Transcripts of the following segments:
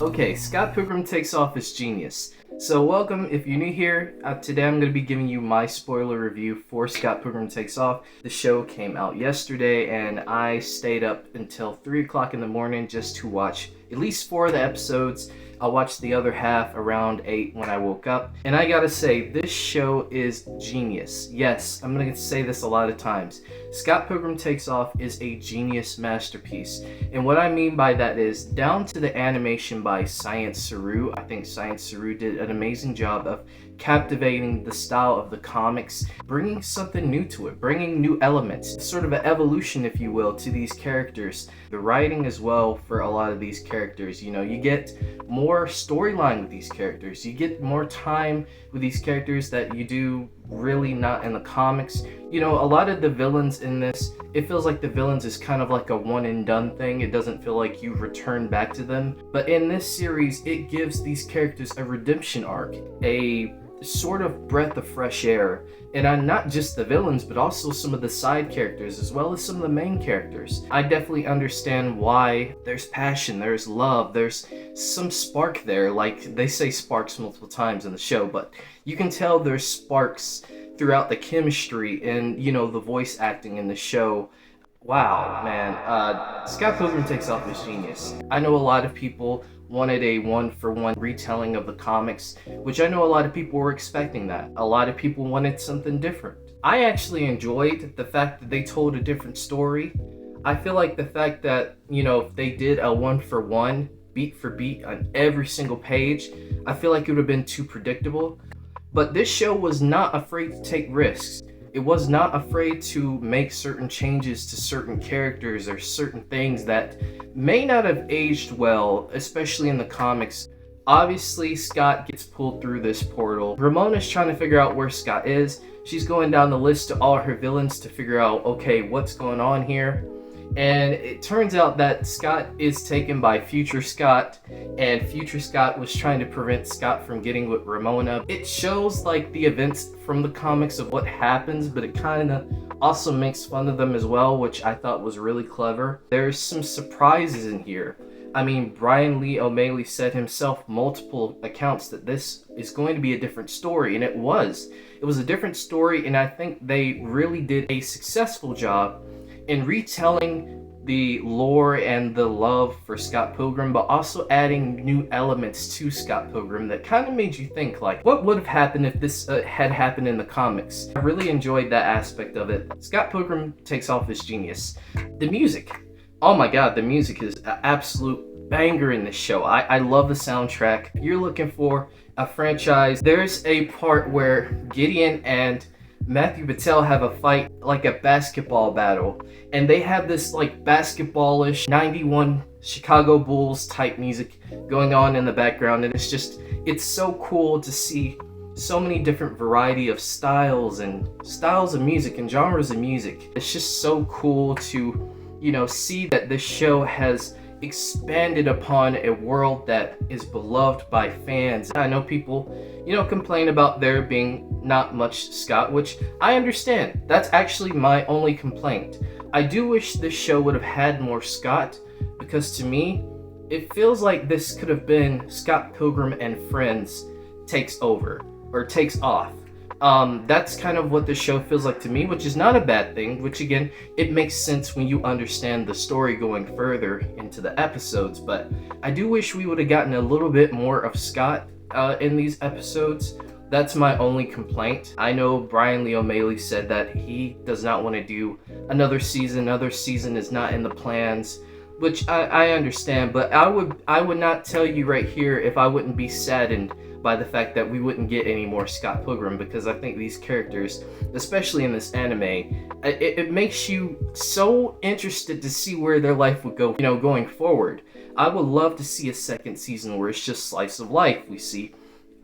Okay, Scott Pilgrim Takes Off is genius. So welcome, if you're new here, today I'm going to be giving you my spoiler review for Scott Pilgrim Takes Off. The show came out yesterday and I stayed up until 3 o'clock in the morning just to watch at least 4 of the episodes. I watched the other half around 8 when I woke up. And I gotta say, this show is genius. Yes, I'm gonna say this a lot of times. Scott Pilgrim Takes Off is a genius masterpiece. And what I mean by that is, down to the animation by Science Saru. I think Science Saru did an amazing job of captivating the style of the comics, bringing something new to it, bringing new elements, sort of an evolution, if you will, to these characters. The writing as well for a lot of these characters, you know, you get more storyline with these characters, you get more time with these characters that you do really not in the comics. You know, a lot of the villains in this, it feels like the villains is kind of like a one and done thing. It doesn't feel like you return back to them. But in this series, it gives these characters a redemption arc, a sort of breath of fresh air. And not just the villains, but also some of the side characters, as well as some of the main characters. I definitely understand why there's passion, there's love, there's some spark there. Like, they say sparks multiple times in the show, but you can tell there's sparks throughout the chemistry and, you know, the voice acting in the show. Wow, man. Scott Pilgrim Takes Off is genius. I know a lot of people wanted a one-for-one retelling of the comics, which I know a lot of people were expecting that. A lot of people wanted something different. I actually enjoyed the fact that they told a different story. I feel like the fact that, you know, if they did a one-for-one, beat for beat on every single page, I feel like it would have been too predictable. But this show was not afraid to take risks. It was not afraid to make certain changes to certain characters or certain things that may not have aged well, especially in the comics. Obviously, Scott gets pulled through this portal. Ramona's trying to figure out where Scott is. She's going down the list to all her villains to figure out, okay, what's going on here? And it turns out that Scott is taken by Future Scott, and Future Scott was trying to prevent Scott from getting with Ramona. It shows like the events from the comics of what happens, but it kind of also makes fun of them as well, which I thought was really clever. There's some surprises in here. I mean, Brian Lee O'Malley said himself multiple accounts that this is going to be a different story, and it was. It was a different story, and I think they really did a successful job in retelling the lore and the love for Scott Pilgrim, but also adding new elements to Scott Pilgrim that kind of made you think, like, what would have happened if this had happened in the comics? I really enjoyed that aspect of it. Scott Pilgrim Takes Off is genius. The music. Oh my god, the music is an absolute banger in this show. I love the soundtrack. If you're looking for a franchise, there's a part where Gideon and Matthew Patel have a fight, like a basketball battle, and they have this like basketballish 91 Chicago Bulls type music going on in the background, and it's so cool to see so many different variety of styles of music and genres of music. It's just so cool to, you know, see that this show has expanded upon a world that is beloved by fans. I know people, you know, complain about there being not much Scott, which I understand. That's actually my only complaint. I do wish this show would have had more Scott, because to me, it feels like this could have been Scott Pilgrim and Friends takes over, or takes off. That's kind of what the show feels like to me, which is not a bad thing, which again, it makes sense when you understand the story going further into the episodes, but I do wish we would have gotten a little bit more of Scott in these episodes. That's my only complaint. I know Brian Lee O'Malley said that he does not want to do another season. Another season is not in the plans, which I understand, but I would not tell you right here if I wouldn't be saddened by the fact that we wouldn't get any more Scott Pilgrim, because I think these characters, especially in this anime, it makes you so interested to see where their life would go, you know, going forward. I would love to see a second season where it's just slice of life. We see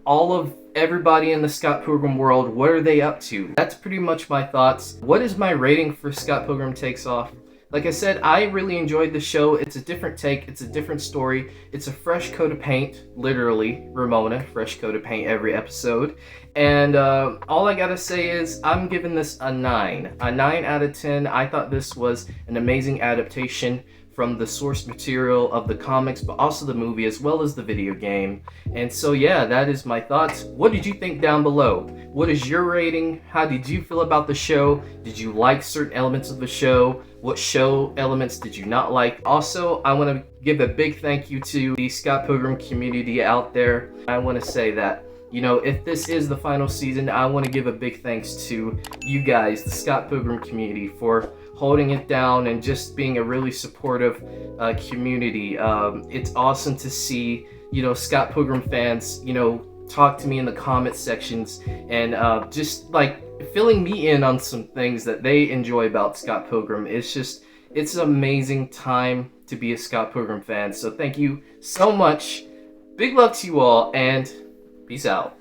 all of everybody in the Scott Pilgrim world. What are they up to? That's pretty much my thoughts. What is my rating for Scott Pilgrim Takes Off? Like I said, I really enjoyed the show. It's a different take. It's a different story. It's a fresh coat of paint. Literally, Ramona, fresh coat of paint every episode. And all I gotta say is I'm giving this a 9. A 9 out of 10. I thought this was an amazing adaptation from the source material of the comics, but also the movie as well as the video game. And so yeah, that is my thoughts. What did you think down below? What is your rating? How did you feel about the show? Did you like certain elements of the show? What show elements did you not like? Also, I want to give a big thank you to the Scott Pilgrim community out there. I want to say that, you know, if this is the final season, I want to give a big thanks to you guys, the Scott Pilgrim community, for holding it down and just being a really supportive community. It's awesome to see, you know, Scott Pilgrim fans, you know, talk to me in the comment sections and just like filling me in on some things that they enjoy about Scott Pilgrim. It's an amazing time to be a Scott Pilgrim fan. So thank you so much. Big love to you all, and peace out.